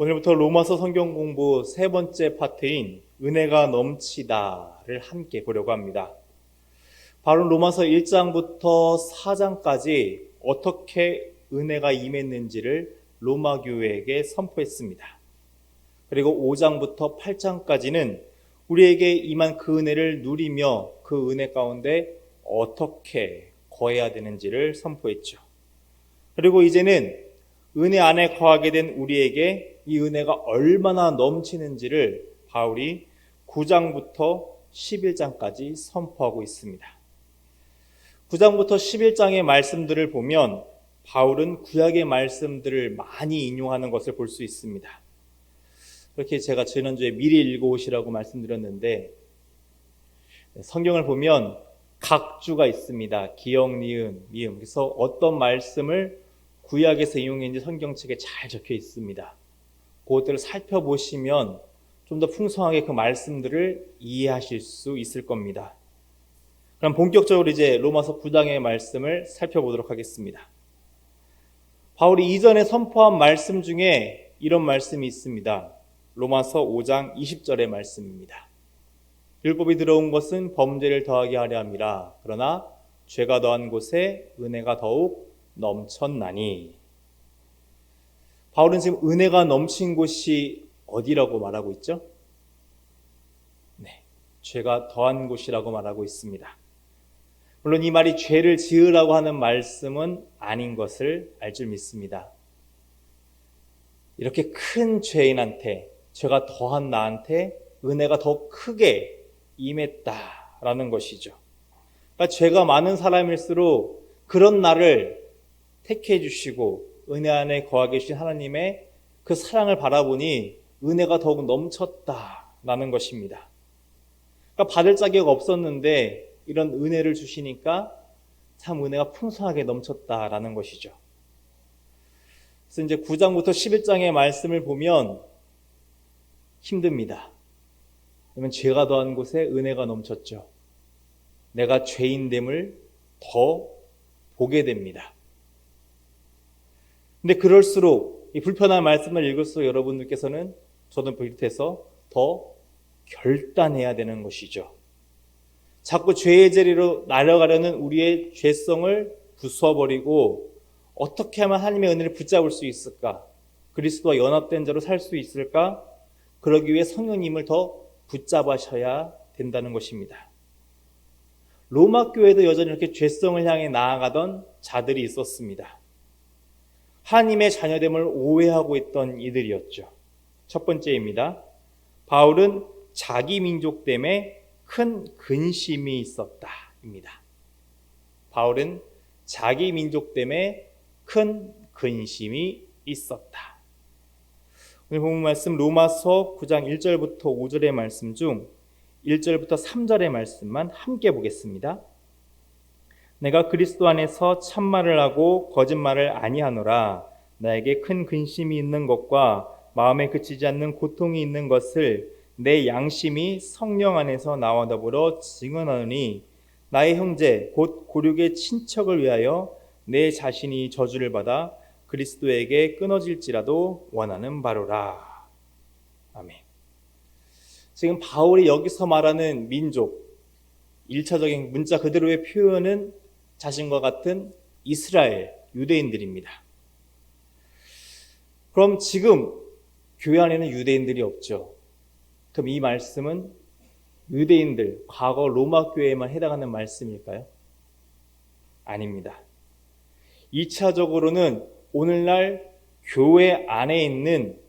오늘부터 로마서 성경 공부 세 번째 파트인 은혜가 넘치다를 함께 보려고 합니다. 바로 로마서 1장부터 4장까지 어떻게 은혜가 임했는지를 로마 교회에게 선포했습니다. 그리고 5장부터 8장까지는 우리에게 임한 그 은혜를 누리며 그 은혜 가운데 어떻게 거해야 되는지를 선포했죠. 그리고 이제는 은혜 안에 거하게 된 우리에게 이 은혜가 얼마나 넘치는지를 바울이 9장부터 11장까지 선포하고 있습니다. 9장부터 11장의 말씀들을 보면 바울은 구약의 말씀들을 많이 인용하는 것을 볼 수 있습니다. 그렇게 제가 지난주에 미리 읽어오시라고 말씀드렸는데, 성경을 보면 각 주가 있습니다. 기역, 니은, 미음. 그래서 어떤 말씀을 구약에서 인용했는지 성경책에 잘 적혀 있습니다. 그것들을 살펴보시면 좀 더 풍성하게 그 말씀들을 이해하실 수 있을 겁니다. 그럼 본격적으로 이제 로마서 9장의 말씀을 살펴보도록 하겠습니다. 바울이 이전에 선포한 말씀 중에 이런 말씀이 있습니다. 로마서 5장 20절의 말씀입니다. 율법이 들어온 것은 범죄를 더하게 하려 함이라. 그러나 죄가 더한 곳에 은혜가 더욱 넘쳤나니. 바울은 지금 은혜가 넘친 곳이 어디라고 말하고 있죠? 네, 죄가 더한 곳이라고 말하고 있습니다. 물론 이 말이 죄를 지으라고 하는 말씀은 아닌 것을 알 줄 믿습니다. 이렇게 큰 죄인한테, 죄가 더한 나한테 은혜가 더 크게 임했다라는 것이죠. 그러니까 죄가 많은 사람일수록 그런 나를 택해 주시고 은혜 안에 거하게 계신 하나님의 그 사랑을 바라보니 은혜가 더욱 넘쳤다라는 것입니다. 그러니까 받을 자격 없었는데 이런 은혜를 주시니까 참 은혜가 풍성하게 넘쳤다라는 것이죠. 그래서 이제 9장부터 11장의 말씀을 보면 힘듭니다. 그러면 죄가 더한 곳에 은혜가 넘쳤죠. 내가 죄인됨을 더 보게 됩니다. 근데 그럴수록 이 불편한 말씀을 읽을수록 여러분들께서는 저도 비롯해서 더 결단해야 되는 것이죠. 자꾸 죄의 재리로 날아가려는 우리의 죄성을 부숴버리고 어떻게 하면 하나님의 은혜를 붙잡을 수 있을까? 그리스도와 연합된 자로 살 수 있을까? 그러기 위해 성령님을 더 붙잡으셔야 된다는 것입니다. 로마 교회도 여전히 이렇게 죄성을 향해 나아가던 자들이 있었습니다. 하나님의 자녀됨을 오해하고 있던 이들이었죠. 첫 번째입니다. 바울은 자기 민족 때문에 큰 근심이 있었다입니다. 바울은 자기 민족 때문에 큰 근심이 있었다. 오늘 본문 말씀 로마서 9장 1절부터 5절의 말씀 중 1절부터 3절의 말씀만 함께 보겠습니다. 내가 그리스도 안에서 참말을 하고 거짓말을 아니하노라. 나에게 큰 근심이 있는 것과 마음에 그치지 않는 고통이 있는 것을 내 양심이 성령 안에서 나와 더불어 증언하노니 나의 형제 곧 고륙의 친척을 위하여 내 자신이 저주를 받아 그리스도에게 끊어질지라도 원하는 바로라. 아멘. 지금 바울이 여기서 말하는 민족, 1차적인 문자 그대로의 표현은 자신과 같은 이스라엘, 유대인들입니다. 그럼 지금 교회 안에는 유대인들이 없죠. 그럼 이 말씀은 유대인들, 과거 로마 교회에만 해당하는 말씀일까요? 아닙니다. 2차적으로는 오늘날 교회 안에 있는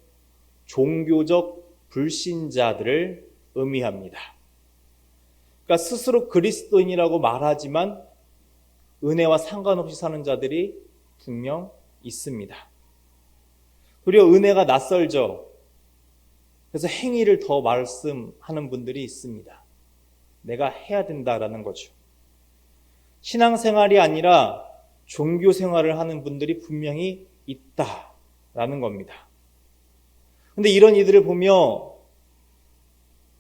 종교적 불신자들을 의미합니다. 그러니까 스스로 그리스도인이라고 말하지만 은혜와 상관없이 사는 자들이 분명 있습니다. 그리고 은혜가 낯설죠. 그래서 행위를 더 말씀하는 분들이 있습니다. 내가 해야 된다라는 거죠. 신앙생활이 아니라 종교생활을 하는 분들이 분명히 있다라는 겁니다. 그런데 이런 이들을 보며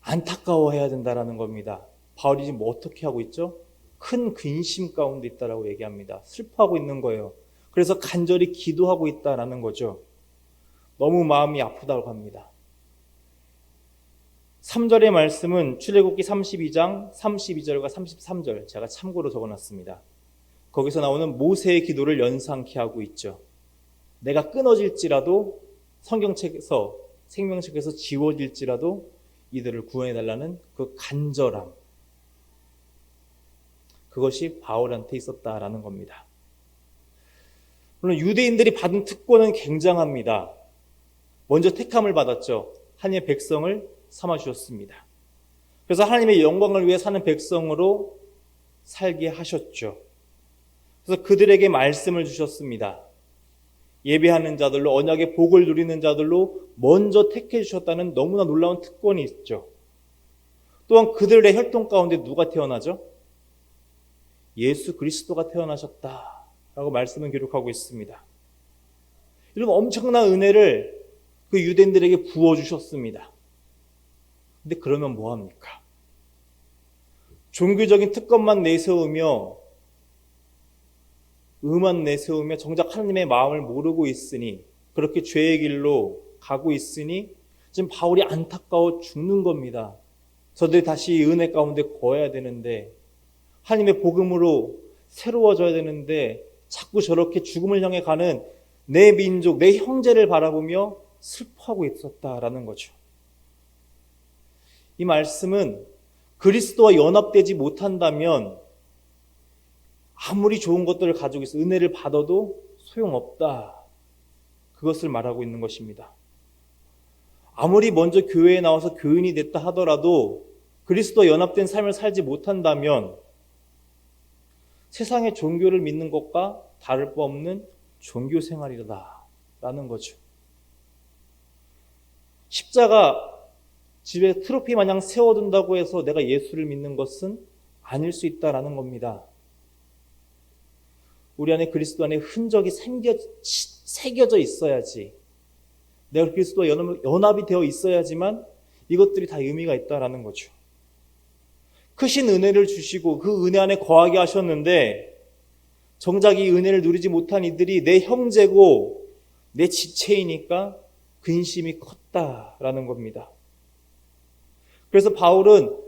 안타까워해야 된다라는 겁니다. 바울이 지금 어떻게 하고 있죠? 큰 근심 가운데 있다라고 얘기합니다. 슬퍼하고 있는 거예요. 그래서 간절히 기도하고 있다라는 거죠. 너무 마음이 아프다고 합니다. 3절의 말씀은 출애굽기 32장 32절과 33절 제가 참고로 적어놨습니다. 거기서 나오는 모세의 기도를 연상케 하고 있죠. 내가 끊어질지라도 성경책에서 생명책에서 지워질지라도 이들을 구원해달라는 그 간절함, 그것이 바울한테 있었다라는 겁니다. 물론 유대인들이 받은 특권은 굉장합니다. 먼저 택함을 받았죠. 하나님의 백성을 삼아주셨습니다. 그래서 하나님의 영광을 위해 사는 백성으로 살게 하셨죠. 그래서 그들에게 말씀을 주셨습니다. 예배하는 자들로, 언약의 복을 누리는 자들로 먼저 택해 주셨다는 너무나 놀라운 특권이 있죠. 또한 그들의 혈통 가운데 누가 태어나죠? 예수 그리스도가 태어나셨다라고 말씀은 기록하고 있습니다. 이런 엄청난 은혜를 그 유대인들에게 부어주셨습니다. 근데 그러면 뭐합니까? 종교적인 특권만 내세우며 의만 내세우며 정작 하나님의 마음을 모르고 있으니, 그렇게 죄의 길로 가고 있으니 지금 바울이 안타까워 죽는 겁니다. 저들이 다시 은혜 가운데 거해야 되는데, 하나님의 복음으로 새로워져야 되는데 자꾸 저렇게 죽음을 향해 가는 내 민족, 내 형제를 바라보며 슬퍼하고 있었다라는 거죠. 이 말씀은 그리스도와 연합되지 못한다면 아무리 좋은 것들을 가지고 있어 은혜를 받아도 소용없다, 그것을 말하고 있는 것입니다. 아무리 먼저 교회에 나와서 교인이 됐다 하더라도 그리스도와 연합된 삶을 살지 못한다면 세상의 종교를 믿는 것과 다를 바 없는 종교 생활이다라는 거죠. 십자가 집에 트로피 마냥 세워둔다고 해서 내가 예수를 믿는 것은 아닐 수 있다라는 겁니다. 우리 안에 그리스도 안에 흔적이 새겨져 있어야지, 내가 그리스도와 연합이 되어 있어야지만 이것들이 다 의미가 있다라는 거죠. 크신 은혜를 주시고 그 은혜 안에 거하게 하셨는데 정작 이 은혜를 누리지 못한 이들이 내 형제고 내 지체이니까 근심이 컸다라는 겁니다. 그래서 바울은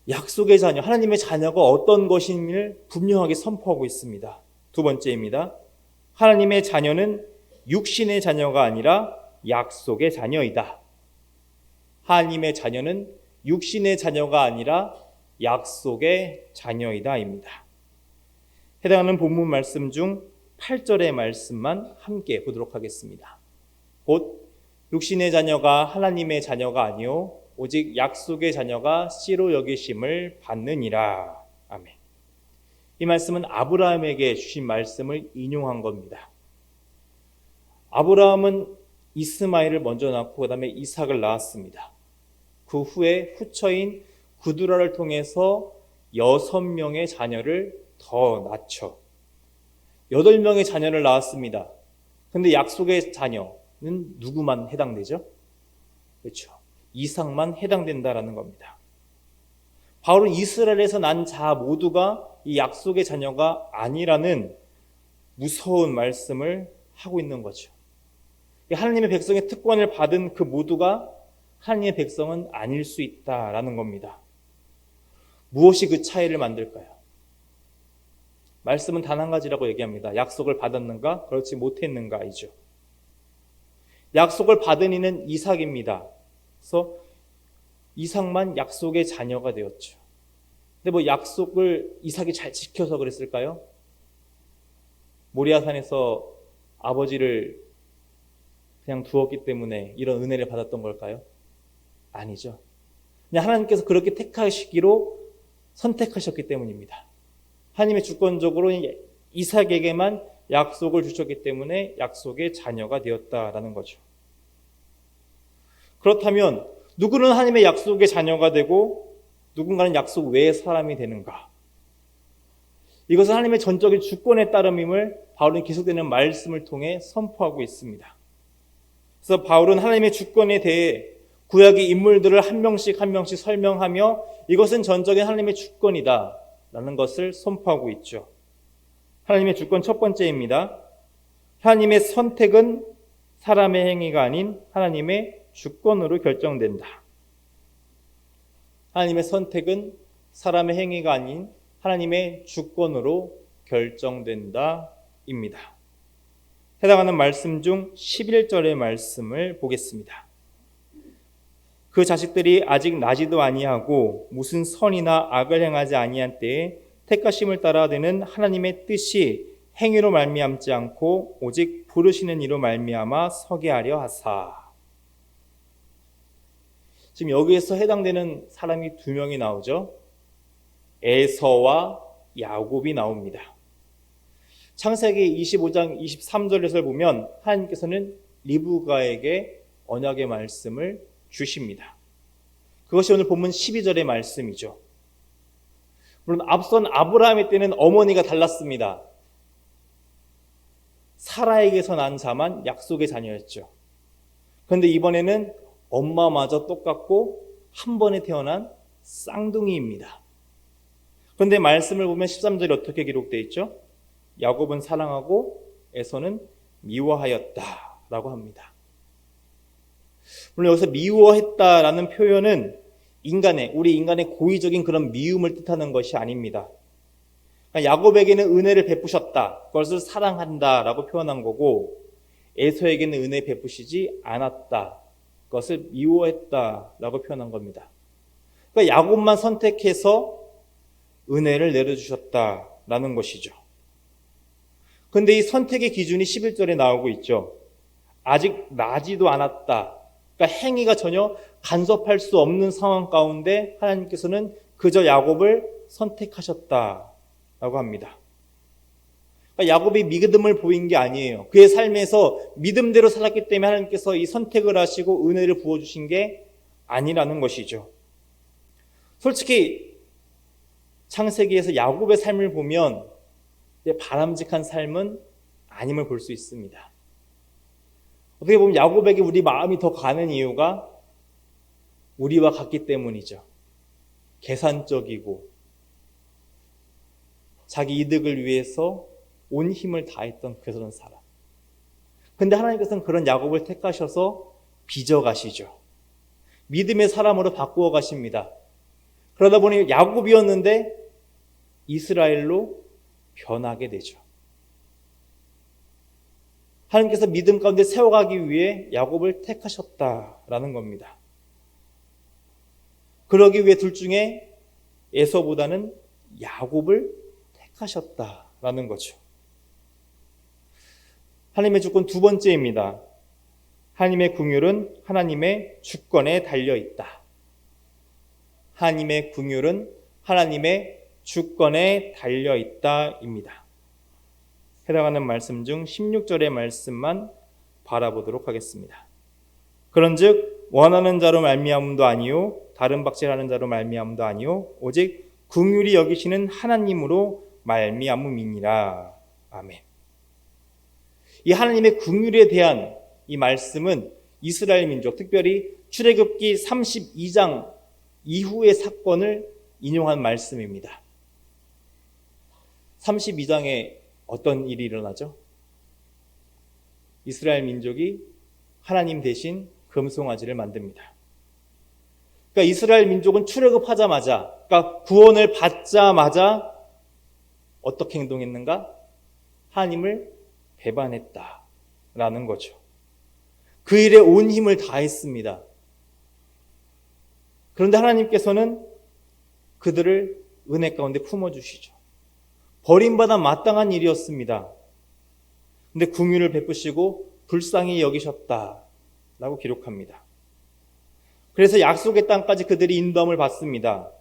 약속의 자녀, 하나님의 자녀가 어떤 것인지를 분명하게 선포하고 있습니다. 두 번째입니다. 하나님의 자녀는 육신의 자녀가 아니라 약속의 자녀이다. 하나님의 자녀는 육신의 자녀가 아니라 약속의 자녀이다입니다. 해당하는 본문 말씀 중 8절의 말씀만 함께 보도록 하겠습니다. 곧 육신의 자녀가 하나님의 자녀가 아니요 오직 약속의 자녀가 씨로 여기심을 받느니라. 아멘. 이 말씀은 아브라함에게 주신 말씀을 인용한 겁니다. 아브라함은 이스마엘을 먼저 낳고 그 다음에 이삭을 낳았습니다. 그 후에 후처인 구두라를 통해서 6명의 자녀를 더 낳죠. 8명의 자녀를 낳았습니다. 근데 약속의 자녀는 누구만 해당되죠? 그렇죠. 이삭만 해당된다라는 겁니다. 바울은 이스라엘에서 난 자 모두가 이 약속의 자녀가 아니라는 무서운 말씀을 하고 있는 거죠. 하나님의 백성의 특권을 받은 그 모두가 하나님의 백성은 아닐 수 있다라는 겁니다. 무엇이 그 차이를 만들까요? 말씀은 단 한 가지라고 얘기합니다. 약속을 받았는가, 그렇지 못했는가이죠. 약속을 받은 이는 이삭입니다. 그래서 이삭만 약속의 자녀가 되었죠. 근데 뭐 약속을 이삭이 잘 지켜서 그랬을까요? 모리아산에서 아버지를 그냥 두었기 때문에 이런 은혜를 받았던 걸까요? 아니죠. 그냥 하나님께서 그렇게 택하시기로 선택하셨기 때문입니다. 하나님의 주권적으로 이삭에게만 약속을 주셨기 때문에 약속의 자녀가 되었다라는 거죠. 그렇다면 누구는 하나님의 약속의 자녀가 되고 누군가는 약속 외의 사람이 되는가? 이것은 하나님의 전적인 주권에 따름임을 바울은 계속되는 말씀을 통해 선포하고 있습니다. 그래서 바울은 하나님의 주권에 대해 구약의 인물들을 한 명씩 설명하며 이것은 전적인 하나님의 주권이다 라는 것을 선포하고 있죠. 하나님의 주권 첫 번째입니다. 하나님의 선택은 사람의 행위가 아닌 하나님의 주권으로 결정된다. 하나님의 선택은 사람의 행위가 아닌 하나님의 주권으로 결정된다 입니다. 해당하는 말씀 중 11절의 말씀을 보겠습니다. 그 자식들이 아직 나지도 아니하고 무슨 선이나 악을 행하지 아니한 때에 택하심을 따라 되는 하나님의 뜻이 행위로 말미암지 않고 오직 부르시는 이로 말미암아 서게 하려 하사. 지금 여기에서 해당되는 사람이 두 명이 나오죠. 에서와 야곱이 나옵니다. 창세기 25장 23절에서 보면 하나님께서는 리브가에게 언약의 말씀을 주십니다. 그것이 오늘 본문 12절의 말씀이죠. 물론 앞선 아브라함의 때는 어머니가 달랐습니다. 사라에게서 난 자만 약속의 자녀였죠. 그런데 이번에는 엄마마저 똑같고 한 번에 태어난 쌍둥이입니다. 그런데 말씀을 보면 13절에 어떻게 기록되어 있죠? 야곱은 사랑하고 에서는 미워하였다라고 합니다. 물론 여기서 미워했다라는 표현은 우리 인간의 고의적인 그런 미움을 뜻하는 것이 아닙니다. 야곱에게는 은혜를 베푸셨다, 그것을 사랑한다라고 표현한 거고, 에서에게는 은혜 베푸시지 않았다, 그것을 미워했다라고 표현한 겁니다. 그러니까 야곱만 선택해서 은혜를 내려주셨다라는 것이죠. 그런데 이 선택의 기준이 11절에 나오고 있죠. 아직 나지도 않았다. 그러니까 행위가 전혀 간섭할 수 없는 상황 가운데 하나님께서는 그저 야곱을 선택하셨다라고 합니다. 그러니까 야곱이 믿음을 보인 게 아니에요. 그의 삶에서 믿음대로 살았기 때문에 하나님께서 이 선택을 하시고 은혜를 부어주신 게 아니라는 것이죠. 솔직히 창세기에서 야곱의 삶을 보면 바람직한 삶은 아님을 볼 수 있습니다. 어떻게 보면 야곱에게 우리 마음이 더 가는 이유가 우리와 같기 때문이죠. 계산적이고 자기 이득을 위해서 온 힘을 다했던 그런 사람. 그런데 하나님께서는 그런 야곱을 택하셔서 빚어가시죠. 믿음의 사람으로 바꾸어 가십니다. 그러다 보니 야곱이었는데 이스라엘로 변하게 되죠. 하나님께서 믿음 가운데 세워가기 위해 야곱을 택하셨다라는 겁니다. 그러기 위해 둘 중에 에서보다는 야곱을 택하셨다라는 거죠. 하나님의 주권 두 번째입니다. 하나님의 긍휼은 하나님의 주권에 달려있다. 하나님의 긍휼은 하나님의 주권에 달려있다입니다. 해당하는 말씀 중 16절의 말씀만 바라보도록 하겠습니다. 그런즉 원하는 자로 말미암음도 아니요 다른 박질하는 자로 말미암음도 아니요 오직 긍휼히 여기시는 하나님으로 말미암음이니라. 아멘. 이 하나님의 긍휼에 대한 이 말씀은 이스라엘 민족, 특별히 출애굽기 32장 이후의 사건을 인용한 말씀입니다. 32장에 어떤 일이 일어나죠? 이스라엘 민족이 하나님 대신 금송아지를 만듭니다. 그러니까 이스라엘 민족은 출애굽하자마자, 그러니까 구원을 받자마자 어떻게 행동했는가? 하나님을 배반했다라는 거죠. 그 일에 온 힘을 다했습니다. 그런데 하나님께서는 그들을 은혜 가운데 품어주시죠. 버림받아 마땅한 일이었습니다. 그런데 긍휼을 베푸시고 불쌍히 여기셨다라고 기록합니다. 그래서 약속의 땅까지 그들이 인도함을 받습니다.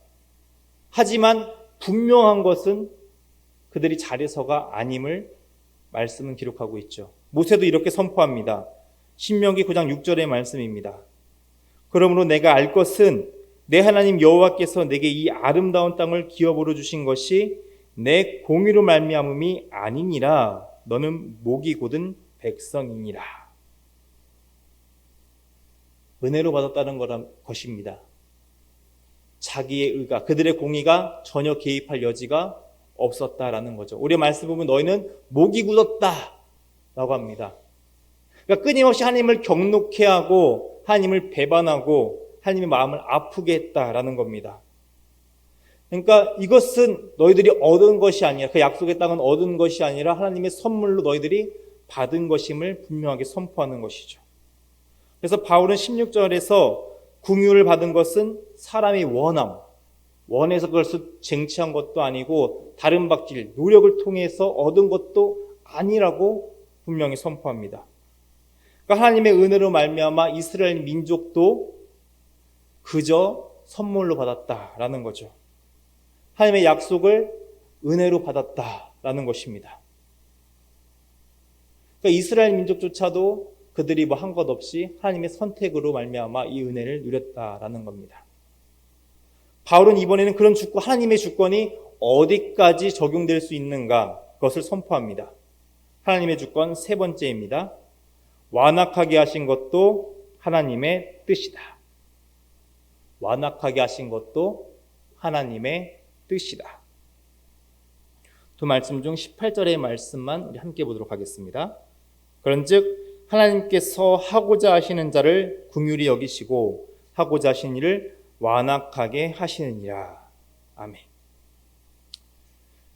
하지만 분명한 것은 그들이 자리서가 아님을 말씀은 기록하고 있죠. 모세도 이렇게 선포합니다. 신명기 9장 6절의 말씀입니다. 그러므로 내가 알 것은 내 하나님 여호와께서 내게 이 아름다운 땅을 기업으로 주신 것이 내 공의로 말미암음이 아니니라. 너는 목이 곧은 백성이니라. 은혜로 받았다는 것입니다. 자기의 의가, 그들의 공의가 전혀 개입할 여지가 없었다라는 거죠. 우리 말씀 보면 너희는 목이 굳었다 라고 합니다. 그러니까 끊임없이 하나님을 경록해 하고 하나님을 배반하고 하나님의 마음을 아프게 했다라는 겁니다. 그러니까 이것은 너희들이 얻은 것이 아니라, 그 약속의 땅은 얻은 것이 아니라 하나님의 선물로 너희들이 받은 것임을 분명하게 선포하는 것이죠. 그래서 바울은 16절에서 긍휼을 받은 것은 사람의 원해서 그것을 쟁취한 것도 아니고 다른 박질, 노력을 통해서 얻은 것도 아니라고 분명히 선포합니다. 그러니까 하나님의 은혜로 말미암아 이스라엘 민족도 그저 선물로 받았다라는 거죠. 하나님의 약속을 은혜로 받았다라는 것입니다. 그러니까 이스라엘 민족조차도 그들이 뭐 한 것 없이 하나님의 선택으로 말미암아 이 은혜를 누렸다라는 겁니다. 바울은 이번에는 그런 주권, 하나님의 주권이 어디까지 적용될 수 있는가, 그것을 선포합니다. 하나님의 주권 세 번째입니다. 완악하게 하신 것도 하나님의 뜻이다. 완악하게 하신 것도 하나님의 뜻이다. 두 말씀 중 18절의 말씀만 우리 함께 보도록 하겠습니다. 그런즉 하나님께서 하고자 하시는 자를 긍휼히 여기시고 하고자 하신 일을 완악하게 하시느니라. 아멘.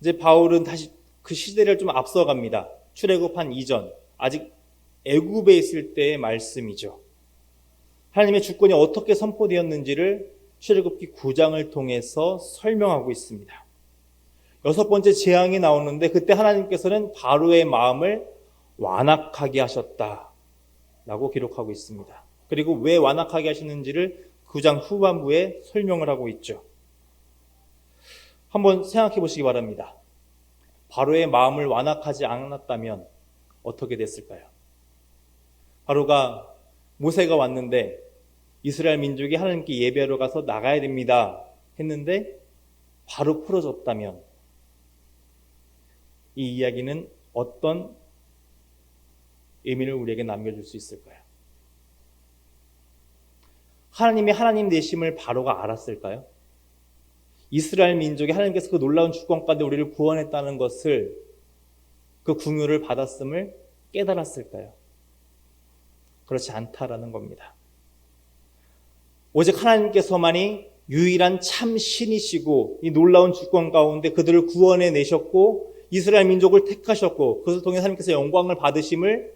이제 바울은 다시 그 시대를 좀 앞서갑니다. 출애굽한 이전, 아직 애굽에 있을 때의 말씀이죠. 하나님의 주권이 어떻게 선포되었는지를 출애굽기 9장을 통해서 설명하고 있습니다. 6번째 재앙이 나오는데 그때 하나님께서는 바로의 마음을 완악하게 하셨다라고 기록하고 있습니다. 그리고 왜 완악하게 하시는지를 9장 후반부에 설명을 하고 있죠. 한번 생각해 보시기 바랍니다. 바로의 마음을 완악하지 않았다면 어떻게 됐을까요? 바로가 모세가 왔는데 이스라엘 민족이 하나님께 예배하러 가서 나가야 됩니다 했는데 바로 풀어졌다면 이 이야기는 어떤 의미를 우리에게 남겨줄 수 있을까요? 하나님이 하나님 되심을 바로가 알았을까요? 이스라엘 민족이 하나님께서 그 놀라운 주권 가운데 우리를 구원했다는 것을, 그 긍휼을 받았음을 깨달았을까요? 그렇지 않다라는 겁니다. 오직 하나님께서만이 유일한 참 신이시고 이 놀라운 주권 가운데 그들을 구원해 내셨고 이스라엘 민족을 택하셨고 그것을 통해 하나님께서 영광을 받으심을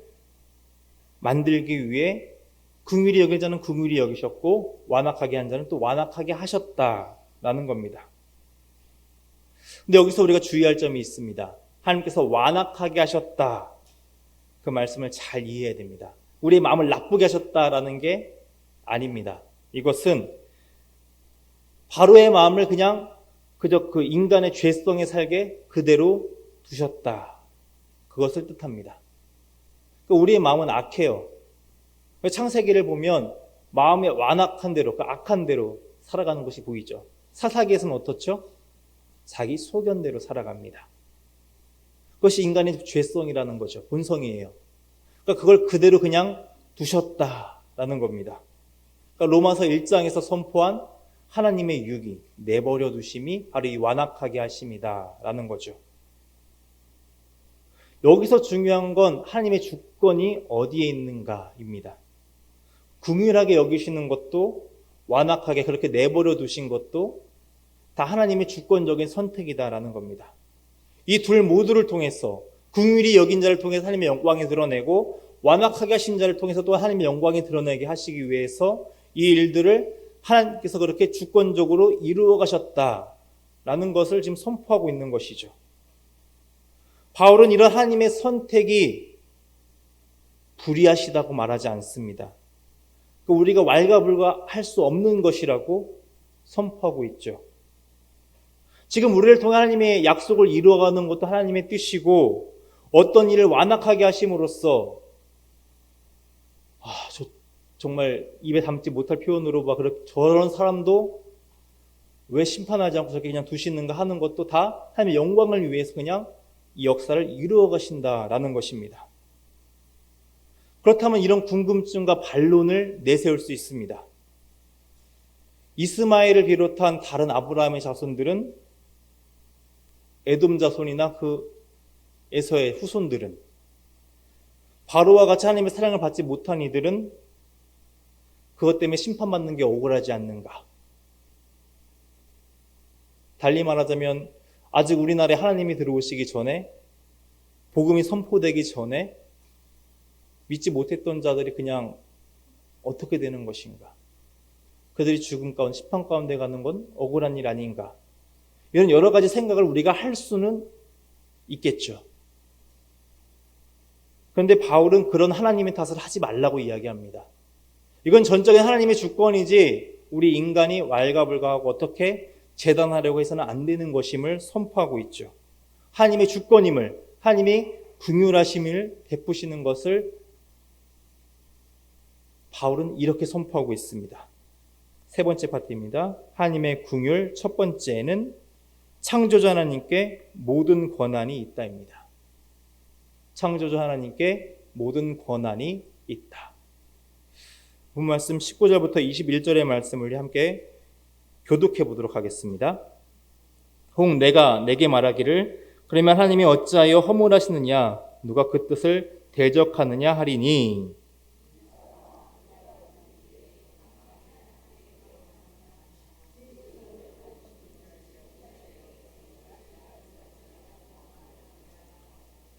만들기 위해 긍휼히 여길 자는 긍휼히 여기셨고 완악하게 한 자는 또 완악하게 하셨다라는 겁니다. 근데 여기서 우리가 주의할 점이 있습니다. 하나님께서 완악하게 하셨다, 그 말씀을 잘 이해해야 됩니다. 우리의 마음을 나쁘게 하셨다라는 게 아닙니다. 이것은 바로의 마음을 그저 그 인간의 죄성에 살게 그대로 두셨다, 그것을 뜻합니다. 우리의 마음은 악해요. 창세기를 보면 마음의 완악한 대로, 그 악한 대로 살아가는 것이 보이죠. 사사기에서는 어떻죠? 자기 소견대로 살아갑니다. 그것이 인간의 죄성이라는 거죠. 본성이에요. 그러니까 그걸 그대로 그냥 두셨다라는 겁니다. 그러니까 로마서 1장에서 선포한 하나님의 유기, 내버려 두심이 바로 이 완악하게 하심이다라는 거죠. 여기서 중요한 건 하나님의 주권이 어디에 있는가입니다. 긍휼하게 여기시는 것도 완악하게 그렇게 내버려 두신 것도 다 하나님의 주권적인 선택이다라는 겁니다. 이 둘 모두를 통해서 긍휼히 여긴 자를 통해서 하나님의 영광이 드러내고 완악하게 하신 자를 통해서 또 하나님의 영광이 드러내게 하시기 위해서 이 일들을 하나님께서 그렇게 주권적으로 이루어 가셨다라는 것을 지금 선포하고 있는 것이죠. 바울은 이런 하나님의 선택이 불의하시다고 말하지 않습니다. 우리가 왈가불가할 수 없는 것이라고 선포하고 있죠. 지금 우리를 통해 하나님의 약속을 이루어가는 것도 하나님의 뜻이고 어떤 일을 완악하게 하심으로써 정말 입에 담지 못할 표현으로 저런 사람도 왜 심판하지 않고 저렇게 그냥 두시는가 하는 것도 다 하나님의 영광을 위해서 그냥 이 역사를 이루어 가신다라는 것입니다. 그렇다면 이런 궁금증과 반론을 내세울 수 있습니다. 이스마엘을 비롯한 다른 아브라함의 자손들은, 에돔 자손이나 그 에서의 후손들은 바로와 같이 하나님의 사랑을 받지 못한 이들은 그것 때문에 심판받는 게 억울하지 않는가? 달리 말하자면 아직 우리나라에 하나님이 들어오시기 전에, 복음이 선포되기 전에 믿지 못했던 자들이 그냥 어떻게 되는 것인가? 그들이 죽음 가운데, 심판 가운데 가는 건 억울한 일 아닌가? 이런 여러 가지 생각을 우리가 할 수는 있겠죠. 그런데 바울은 그런 하나님의 탓을 하지 말라고 이야기합니다. 이건 전적인 하나님의 주권이지 우리 인간이 왈가불가하고 어떻게 재단하려고 해서는 안 되는 것임을 선포하고 있죠. 하나님의 주권임을, 하나님이 긍휼하심을 베푸시는 것을 바울은 이렇게 선포하고 있습니다. 세 번째 파트입니다. 하나님의 긍휼, 첫 번째는 창조자 하나님께 모든 권한이 있다입니다. 창조자 하나님께 모든 권한이 있다. 본 말씀 19절부터 21절의 말씀을 함께 교독해 보도록 하겠습니다. 혹 내가 내게 말하기를 그러면 하나님이 어찌하여 허물하시느냐 누가 그 뜻을 대적하느냐 하리니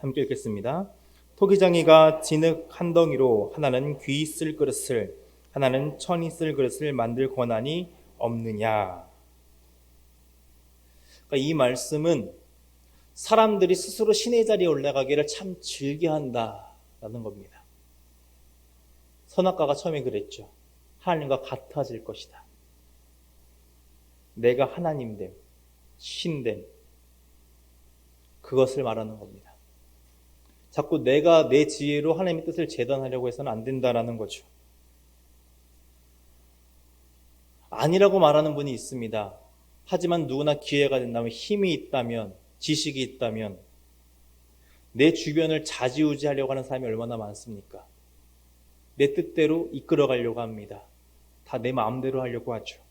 함께 읽겠습니다. 토기장이가 진흙 한 덩이로 하나는 귀 쓸 그릇을 하나는 천이 쓸 그릇을 만들 권한이 없느냐. 그러니까 이 말씀은 사람들이 스스로 신의 자리에 올라가기를 참 즐겨한다라는 겁니다. 선악과가 처음에 그랬죠. 하나님과 같아질 것이다. 내가 하나님됨, 신됨, 그것을 말하는 겁니다. 자꾸 내가 내 지혜로 하나님의 뜻을 재단하려고 해서는 안 된다라는 거죠. 아니라고 말하는 분이 있습니다. 하지만 누구나 기회가 된다면, 힘이 있다면, 지식이 있다면 내 주변을 좌지우지하려고 하는 사람이 얼마나 많습니까? 내 뜻대로 이끌어가려고 합니다. 다 내 마음대로 하려고 하죠.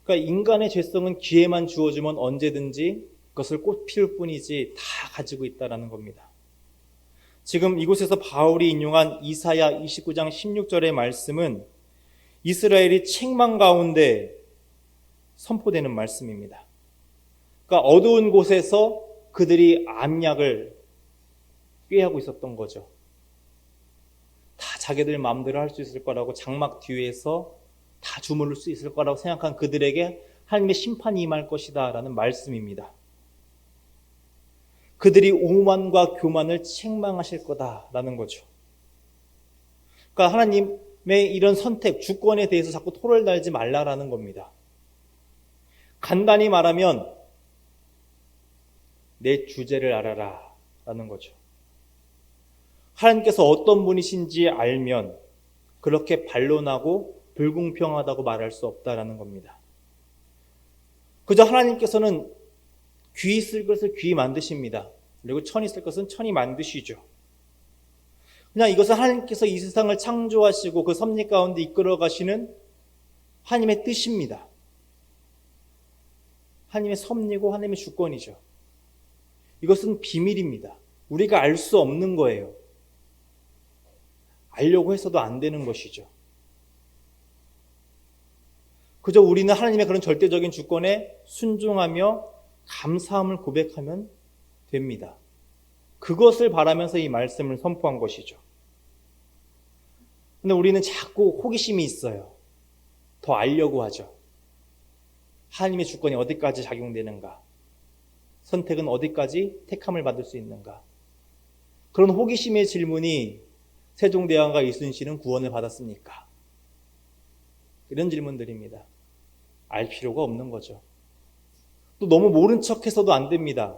그러니까 인간의 죄성은 기회만 주어주면 언제든지 그것을 꽃 피울 뿐이지 다 가지고 있다는 겁니다. 지금 이곳에서 바울이 인용한 이사야 29장 16절의 말씀은 이스라엘이 책망 가운데 선포되는 말씀입니다. 그러니까 어두운 곳에서 그들이 암약을 꾀하고 있었던 거죠. 다 자기들 마음대로 할 수 있을 거라고 장막 뒤에서 다 주무를 수 있을 거라고 생각한 그들에게 하나님의 심판이 임할 것이다 라는 말씀입니다. 그들이 오만과 교만을 책망하실 거다라는 거죠. 그러니까 하나님의 이런 선택, 주권에 대해서 자꾸 토를 달지 말라라는 겁니다. 간단히 말하면 내 주제를 알아라 라는 거죠. 하나님께서 어떤 분이신지 알면 그렇게 반론하고 불공평하다고 말할 수 없다라는 겁니다. 그저 하나님께서는 귀 쓸 것을 귀 만드십니다. 그리고 천이 쓸 것은 천이 만드시죠. 그냥 이것은 하나님께서 이 세상을 창조하시고 그 섭리 가운데 이끌어 가시는 하나님의 뜻입니다. 하나님의 섭리고 하나님의 주권이죠. 이것은 비밀입니다. 우리가 알 수 없는 거예요. 알려고 해서도 안 되는 것이죠. 그저 우리는 하나님의 그런 절대적인 주권에 순종하며 감사함을 고백하면 됩니다. 그것을 바라면서 이 말씀을 선포한 것이죠. 근데 우리는 자꾸 호기심이 있어요. 더 알려고 하죠. 하나님의 주권이 어디까지 작용되는가? 선택은 어디까지 택함을 받을 수 있는가? 그런 호기심의 질문이 세종대왕과 이순신은 구원을 받았습니까? 이런 질문들입니다. 알 필요가 없는 거죠. 또 너무 모른 척해서도 안 됩니다.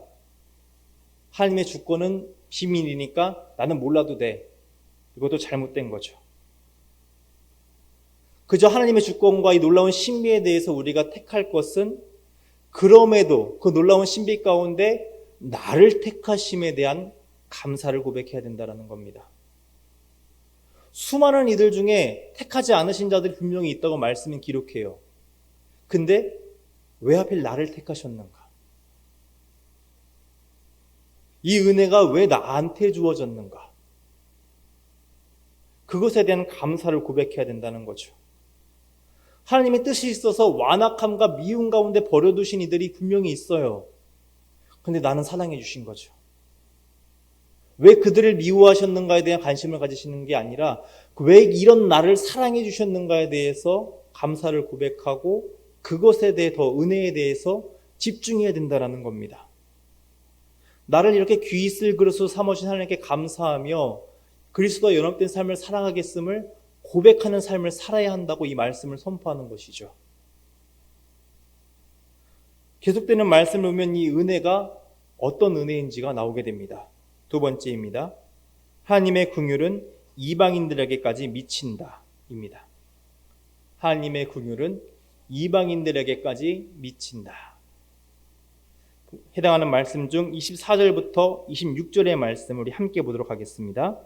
하나님의 주권은 비밀이니까 나는 몰라도 돼. 이것도 잘못된 거죠. 그저 하나님의 주권과 이 놀라운 신비에 대해서 우리가 택할 것은 그럼에도 그 놀라운 신비 가운데 나를 택하심에 대한 감사를 고백해야 된다는 겁니다. 수많은 이들 중에 택하지 않으신 자들이 분명히 있다고 말씀은 기록해요. 근데 왜 하필 나를 택하셨는가? 이 은혜가 왜 나한테 주어졌는가? 그것에 대한 감사를 고백해야 된다는 거죠. 하나님의 뜻이 있어서 완악함과 미움 가운데 버려두신 이들이 분명히 있어요. 근데 나는 사랑해 주신 거죠. 왜 그들을 미워하셨는가에 대한 관심을 가지시는 게 아니라 왜 이런 나를 사랑해 주셨는가에 대해서 감사를 고백하고 그것에 대해 더 은혜에 대해서 집중해야 된다는 겁니다. 나를 이렇게 귀 있을 그릇으로 삼으신 하나님께 감사하며 그리스도와 연합된 삶을 살아가겠음을 고백하는 삶을 살아야 한다고 이 말씀을 선포하는 것이죠. 계속되는 말씀을 보면 이 은혜가 어떤 은혜인지가 나오게 됩니다. 두 번째입니다. 하나님의 긍휼은 이방인들에게까지 미친다 입니다. 하나님의 긍휼은 이방인들에게까지 미친다. 해당하는 말씀 중 24절부터 26절의 말씀 우리 함께 보도록 하겠습니다.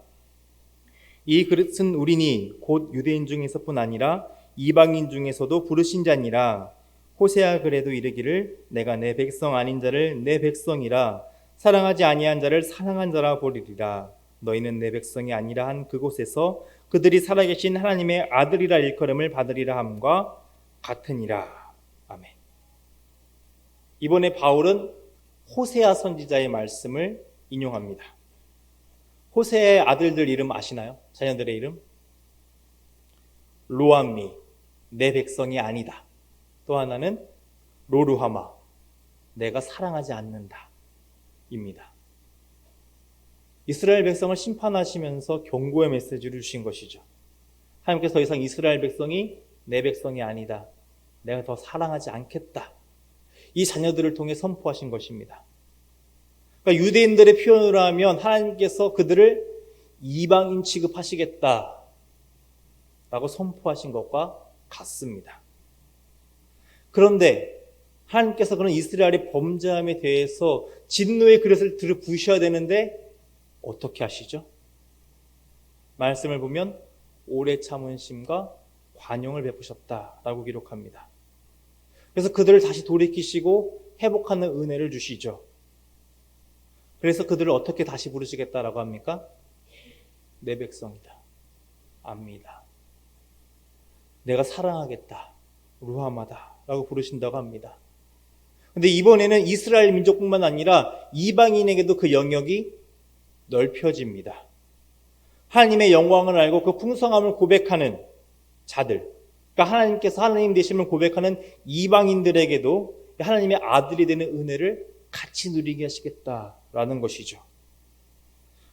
이 그릇은 우리니 곧 유대인 중에서뿐 아니라 이방인 중에서도 부르신 자니라. 호세아 글에도 이르기를 내가 내 백성 아닌 자를 내 백성이라 사랑하지 아니한 자를 사랑한 자라 보리리라. 너희는 내 백성이 아니라 한 그곳에서 그들이 살아계신 하나님의 아들이라 일컬음을 받으리라 함과 같으니라. 아멘. 이번에 바울은 호세아 선지자의 말씀을 인용합니다. 호세아의 아들들 이름 아시나요? 자녀들의 이름? 로암미, 내 백성이 아니다. 또 하나는 로루하마, 내가 사랑하지 않는다 입니다. 이스라엘 백성을 심판하시면서 경고의 메시지를 주신 것이죠. 하나님께서 더 이상 이스라엘 백성이 내 백성이 아니다. 내가 더 사랑하지 않겠다. 이 자녀들을 통해 선포하신 것입니다. 그러니까 유대인들의 표현으로 하면 하나님께서 그들을 이방인 취급하시겠다 라고 선포하신 것과 같습니다. 그런데 하나님께서 그런 이스라엘의 범죄함에 대해서 진노의 그릇을 들어 부으셔야 되는데 어떻게 하시죠? 말씀을 보면 오래 참은 심과 관용을 베푸셨다라고 기록합니다. 그래서 그들을 다시 돌이키시고 회복하는 은혜를 주시죠. 그래서 그들을 어떻게 다시 부르시겠다라고 합니까? 내 백성이다. 압니다. 내가 사랑하겠다. 루하마다 라고 부르신다고 합니다. 근데 이번에는 이스라엘 민족뿐만 아니라 이방인에게도 그 영역이 넓혀집니다. 하나님의 영광을 알고 그 풍성함을 고백하는 자들, 그러니까 하나님께서 하나님 되심을 고백하는 이방인들에게도 하나님의 아들이 되는 은혜를 같이 누리게 하시겠다라는 것이죠.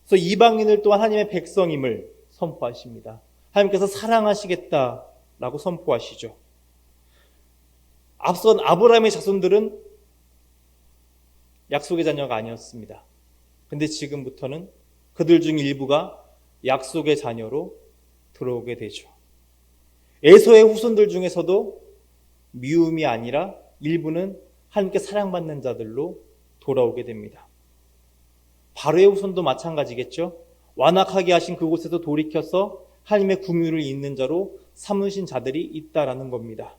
그래서 이방인을 또한 하나님의 백성임을 선포하십니다. 하나님께서 사랑하시겠다라고 선포하시죠. 앞선 아브라함의 자손들은 약속의 자녀가 아니었습니다. 근데 지금부터는 그들 중 일부가 약속의 자녀로 들어오게 되죠. 에서의 후손들 중에서도 미움이 아니라 일부는 하나님께 사랑받는 자들로 돌아오게 됩니다. 바로의 후손도 마찬가지겠죠. 완악하게 하신 그곳에서 돌이켜서 하나님의 긍휼을 잇는 자로 삼으신 자들이 있다라는 겁니다.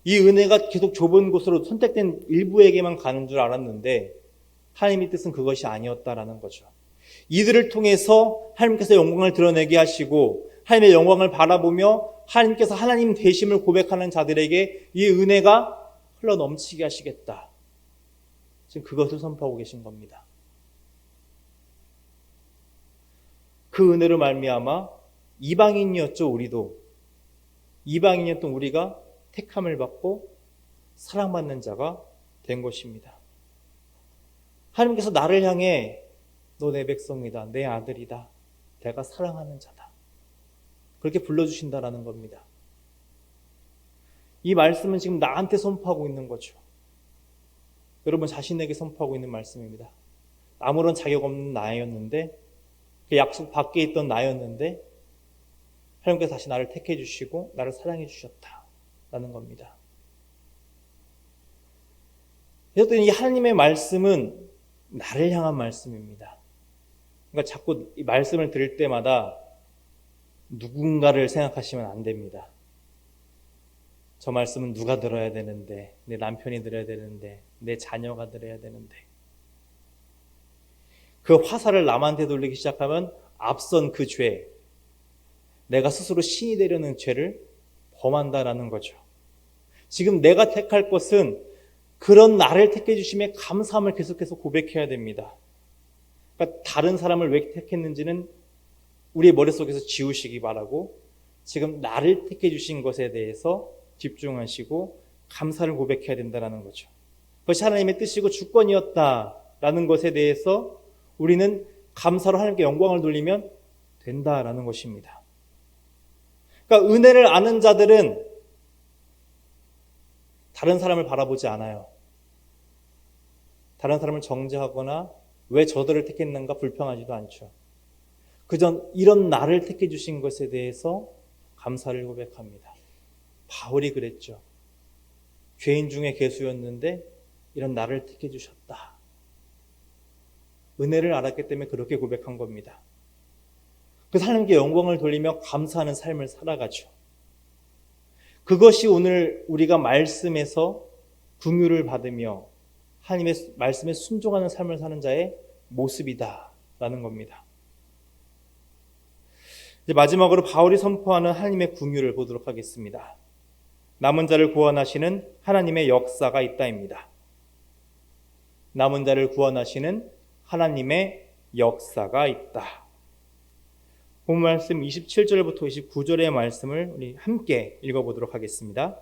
이 은혜가 계속 좁은 곳으로 선택된 일부에게만 가는 줄 알았는데 하나님의 뜻은 그것이 아니었다라는 거죠. 이들을 통해서 하나님께서 영광을 드러내게 하시고 하나님의 영광을 바라보며 하나님께서 하나님 되심을 고백하는 자들에게 이 은혜가 흘러넘치게 하시겠다. 지금 그것을 선포하고 계신 겁니다. 그 은혜로 말미암아 이방인이었죠. 우리도 이방인이었던 우리가 택함을 받고 사랑받는 자가 된 것입니다. 하나님께서 나를 향해 너 내 백성이다. 내 아들이다. 내가 사랑하는 자다. 그렇게 불러주신다라는 겁니다. 이 말씀은 지금 나한테 선포하고 있는 거죠. 여러분 자신에게 선포하고 있는 말씀입니다. 아무런 자격 없는 나였는데 그 약속 밖에 있던 나였는데 하나님께서 다시 나를 택해 주시고 나를 사랑해 주셨다라는 겁니다. 그래서 이 하나님의 말씀은 나를 향한 말씀입니다. 그러니까 자꾸 이 말씀을 들을 때마다 누군가를 생각하시면 안 됩니다. 저 말씀은 누가 들어야 되는데, 내 남편이 들어야 되는데, 내 자녀가 들어야 되는데. 그 화살을 남한테 돌리기 시작하면 앞선 그 죄, 내가 스스로 신이 되려는 죄를 범한다라는 거죠. 지금 내가 택할 것은 그런 나를 택해 주심에 감사함을 계속해서 고백해야 됩니다. 그러니까 다른 사람을 왜 택했는지는 우리의 머릿속에서 지우시기 바라고 지금 나를 택해 주신 것에 대해서 집중하시고 감사를 고백해야 된다는 거죠. 그것이 하나님의 뜻이고 주권이었다라는 것에 대해서 우리는 감사로 하나님께 영광을 돌리면 된다라는 것입니다. 그러니까 은혜를 아는 자들은 다른 사람을 바라보지 않아요. 다른 사람을 정죄하거나 왜 저들을 택했는가 불평하지도 않죠. 그저 이런 나를 택해 주신 것에 대해서 감사를 고백합니다. 바울이 그랬죠. 죄인 중에 괴수였는데 이런 나를 택해 주셨다. 은혜를 알았기 때문에 그렇게 고백한 겁니다. 그래서 하나님께 영광을 돌리며 감사하는 삶을 살아가죠. 그것이 오늘 우리가 말씀에서 긍휼을 받으며 하나님의 말씀에 순종하는 삶을 사는 자의 모습이다라는 겁니다. 이제 마지막으로 바울이 선포하는 하나님의 긍휼을 보도록 하겠습니다. 남은 자를 구원하시는 하나님의 역사가 있다입니다. 남은 자를 구원하시는 하나님의 역사가 있다. 본 말씀 27절부터 29절의 말씀을 우리 함께 읽어보도록 하겠습니다.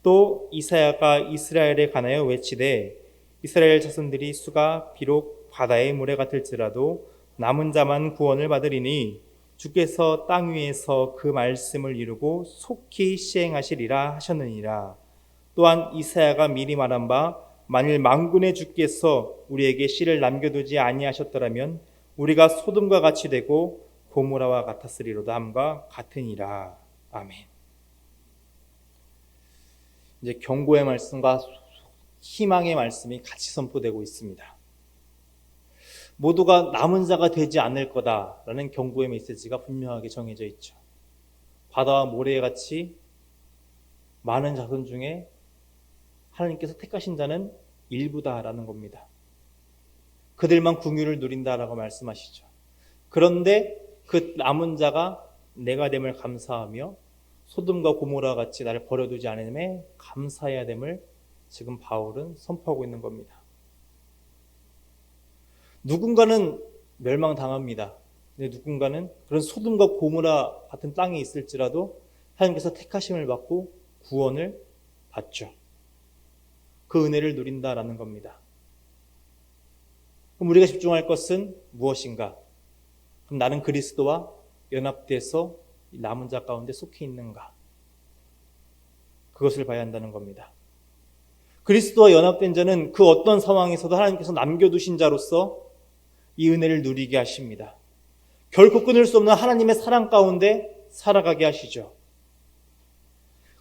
또 이사야가 이스라엘에 관하여 외치되 이스라엘 자손들이 수가 비록 바다의 모래 같을지라도 남은 자만 구원을 받으리니 주께서 땅 위에서 그 말씀을 이루고 속히 시행하시리라 하셨느니라. 또한 이사야가 미리 말한 바 만일 만군의 주께서 우리에게 씨를 남겨두지 아니하셨더라면 우리가 소돔과 같이 되고 고모라와 같았으리로다 함과 같으니라. 아멘. 이제 경고의 말씀과 희망의 말씀이 같이 선포되고 있습니다. 모두가 남은 자가 되지 않을 거다라는 경고의 메시지가 분명하게 정해져 있죠. 바다와 모래같이 많은 자손 중에 하나님께서 택하신 자는 일부다라는 겁니다. 그들만 긍휼을 누린다라고 말씀하시죠. 그런데 그 남은 자가 내가 됨을 감사하며 소돔과 고모라 같이 나를 버려두지 않음에 감사해야 됨을 지금 바울은 선포하고 있는 겁니다. 누군가는 멸망당합니다. 근데 누군가는 그런 소돔과 고모라 같은 땅에 있을지라도 하나님께서 택하심을 받고 구원을 받죠. 그 은혜를 누린다라는 겁니다. 그럼 우리가 집중할 것은 무엇인가? 그럼 나는 그리스도와 연합돼서 남은 자 가운데 속해 있는가? 그것을 봐야 한다는 겁니다. 그리스도와 연합된 자는 그 어떤 상황에서도 하나님께서 남겨두신 자로서 이 은혜를 누리게 하십니다. 결코 끊을 수 없는 하나님의 사랑 가운데 살아가게 하시죠.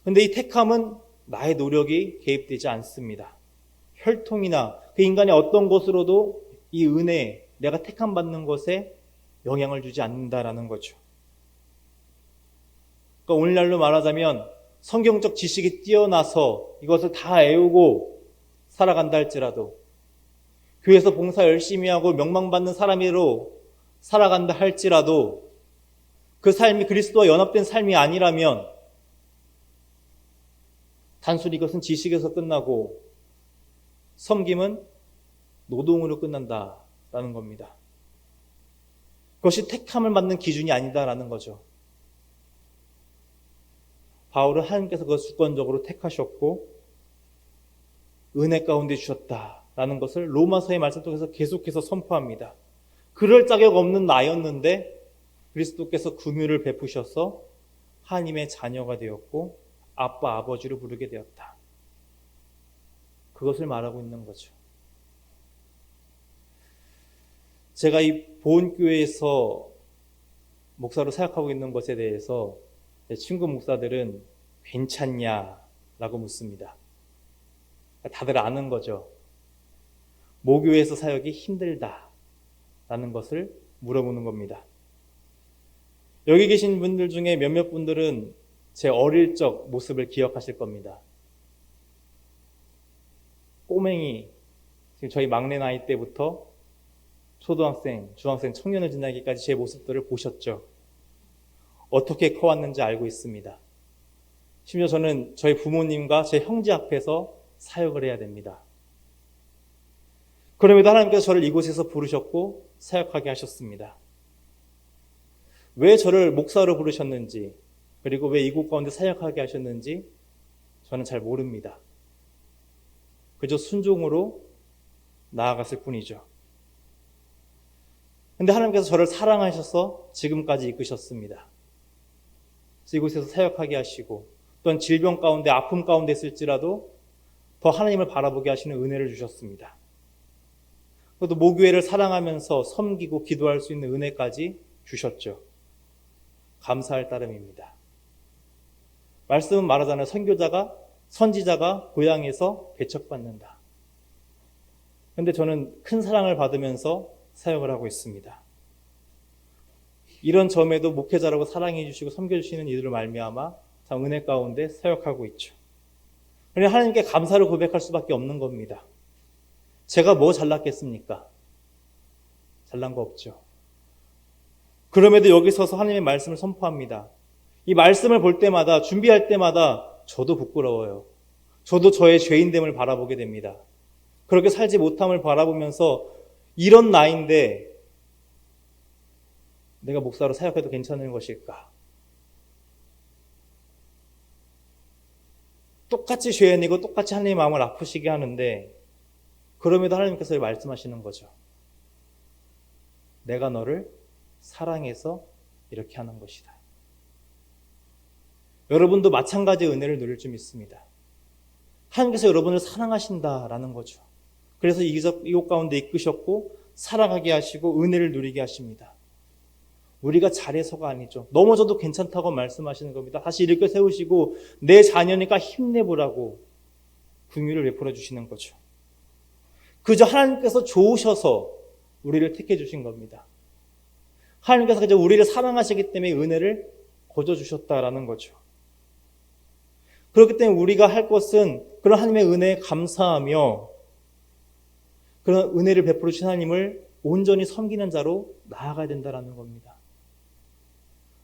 그런데 이 택함은 나의 노력이 개입되지 않습니다. 혈통이나 그 인간의 어떤 것으로도 이 은혜, 내가 택함 받는 것에 영향을 주지 않는다라는 거죠. 그러니까 오늘날로 말하자면 성경적 지식이 뛰어나서 이것을 다 애우고 살아간다 할지라도 교회에서 봉사 열심히 하고 명망받는 사람으로 살아간다 할지라도 그 삶이 그리스도와 연합된 삶이 아니라면 단순히 이것은 지식에서 끝나고 섬김은 노동으로 끝난다라는 겁니다. 그것이 택함을 받는 기준이 아니다라는 거죠. 바울은 하나님께서 그것을 주권적으로 택하셨고 은혜 가운데 주셨다라는 것을 로마서의 말씀 통해서 계속해서 선포합니다. 그럴 자격 없는 나였는데 그리스도께서 긍휼을 베푸셔서 하나님의 자녀가 되었고 아빠, 아버지로 부르게 되었다. 그것을 말하고 있는 거죠. 제가 이 보은교회에서 목사로 사역하고 있는 것에 대해서 제 친구 목사들은 괜찮냐라고 묻습니다. 다들 아는 거죠. 모교에서 사역이 힘들다라는 것을 물어보는 겁니다. 여기 계신 분들 중에 몇몇 분들은 제 어릴 적 모습을 기억하실 겁니다. 꼬맹이, 지금 저희 막내 나이 때부터 초등학생, 중학생, 청년을 지나기까지 제 모습들을 보셨죠. 어떻게 커왔는지 알고 있습니다. 심지어 저는 저희 부모님과 제 형제 앞에서 사역을 해야 됩니다. 그럼에도 하나님께서 저를 이곳에서 부르셨고 사역하게 하셨습니다. 왜 저를 목사로 부르셨는지, 그리고 왜 이곳 가운데 사역하게 하셨는지 저는 잘 모릅니다. 그저 순종으로 나아갔을 뿐이죠. 근데 하나님께서 저를 사랑하셔서 지금까지 이끄셨습니다. 이곳에서 사역하게 하시고 또한 질병 가운데 아픔 가운데 있을지라도 더 하나님을 바라보게 하시는 은혜를 주셨습니다. 또 모교회를 사랑하면서 섬기고 기도할 수 있는 은혜까지 주셨죠. 감사할 따름입니다. 말씀은 말하잖아요. 선지자가 고향에서 배척받는다. 그런데 저는 큰 사랑을 받으면서 사역을 하고 있습니다. 이런 점에도 목회자라고 사랑해 주시고 섬겨주시는 이들을 말미암아 참 은혜 가운데 사역하고 있죠. 그러니 하나님께 감사를 고백할 수밖에 없는 겁니다. 제가 뭐 잘났겠습니까? 잘난 거 없죠. 그럼에도 여기 서서 하나님의 말씀을 선포합니다. 이 말씀을 볼 때마다, 준비할 때마다 저도 부끄러워요. 저도 저의 죄인됨을 바라보게 됩니다. 그렇게 살지 못함을 바라보면서 이런 나이인데 내가 목사로 사역해도 괜찮은 것일까? 똑같이 죄인이고 똑같이 하나님의 마음을 아프시게 하는데 그럼에도 하나님께서 말씀하시는 거죠. 내가 너를 사랑해서 이렇게 하는 것이다. 여러분도 마찬가지의 은혜를 누릴 줄 믿습니다. 하나님께서 여러분을 사랑하신다라는 거죠. 그래서 이곳 가운데 이끄셨고 살아가게 하시고 은혜를 누리게 하십니다. 우리가 잘해서가 아니죠. 넘어져도 괜찮다고 말씀하시는 겁니다. 다시 일으켜 세우시고 내 자녀니까 힘내보라고 긍휼을 베풀어 주시는 거죠. 그저 하나님께서 좋으셔서 우리를 택해 주신 겁니다. 하나님께서 그저 우리를 사랑하시기 때문에 은혜를 거저 주셨다라는 거죠. 그렇기 때문에 우리가 할 것은 그런 하나님의 은혜에 감사하며 그런 은혜를 베풀어 주신 하나님을 온전히 섬기는 자로 나아가야 된다는 겁니다.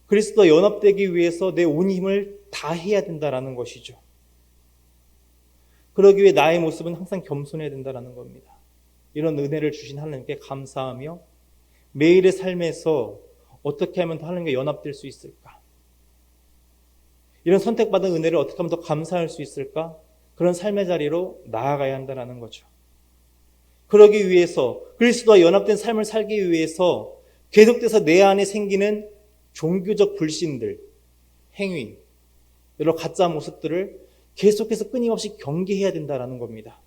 그리스도와 연합되기 위해서 내 온 힘을 다해야 된다는 것이죠. 그러기 위해 나의 모습은 항상 겸손해야 된다는 겁니다. 이런 은혜를 주신 하나님께 감사하며 매일의 삶에서 어떻게 하면 더 하나님과 연합될 수 있을까? 이런 선택받은 은혜를 어떻게 하면 더 감사할 수 있을까? 그런 삶의 자리로 나아가야 한다는 거죠. 그러기 위해서 그리스도와 연합된 삶을 살기 위해서 계속돼서 내 안에 생기는 종교적 불신들, 행위, 여러 가짜 모습들을 계속해서 끊임없이 경계해야 된다는 겁니다.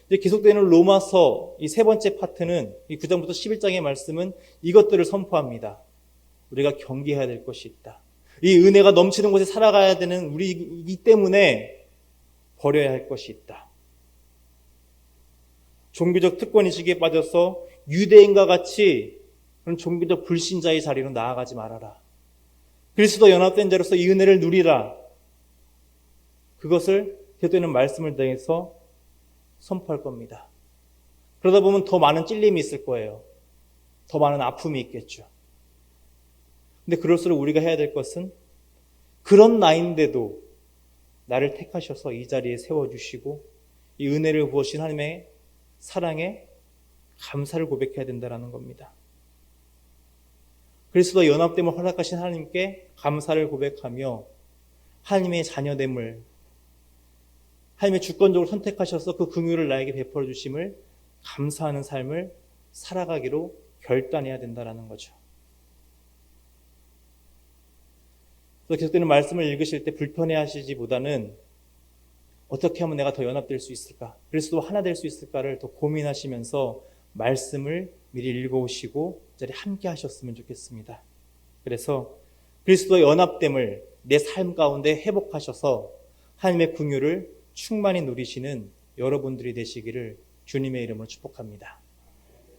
이제 계속되는 로마서 이 세 번째 파트는 이 9장부터 11장의 말씀은 이것들을 선포합니다. 우리가 경계해야 될 것이 있다. 이 은혜가 넘치는 곳에 살아가야 되는 우리이기 때문에 버려야 할 것이 있다. 종교적 특권의식에 빠져서 유대인과 같이 그런 종교적 불신자의 자리로 나아가지 말아라. 그리스도 연합된 자로서 이 은혜를 누리라. 그것을 계속되는 말씀을 통해서 선포할 겁니다. 그러다 보면 더 많은 찔림이 있을 거예요. 더 많은 아픔이 있겠죠. 근데 그럴수록 우리가 해야 될 것은 그런 나이인데도 나를 택하셔서 이 자리에 세워주시고 이 은혜를 부으신 하나님의 사랑에 감사를 고백해야 된다는 겁니다. 그리스도와 연합됨을 허락하신 하나님께 감사를 고백하며 하나님의 자녀됨을 하나님의 주권적으로 선택하셔서 그 긍휼을 나에게 베풀어 주심을 감사하는 삶을 살아가기로 결단해야 된다는 거죠. 그래서 계속되는 말씀을 읽으실 때 불편해하시지보다는 어떻게 하면 내가 더 연합될 수 있을까? 그리스도와 하나 될 수 있을까를 더 고민하시면서 말씀을 미리 읽어오시고 이 자리에 함께 하셨으면 좋겠습니다. 그래서 그리스도와 연합됨을 내 삶 가운데 회복하셔서 하나님의 긍휼을 충만히 누리시는 여러분들이 되시기를 주님의 이름으로 축복합니다.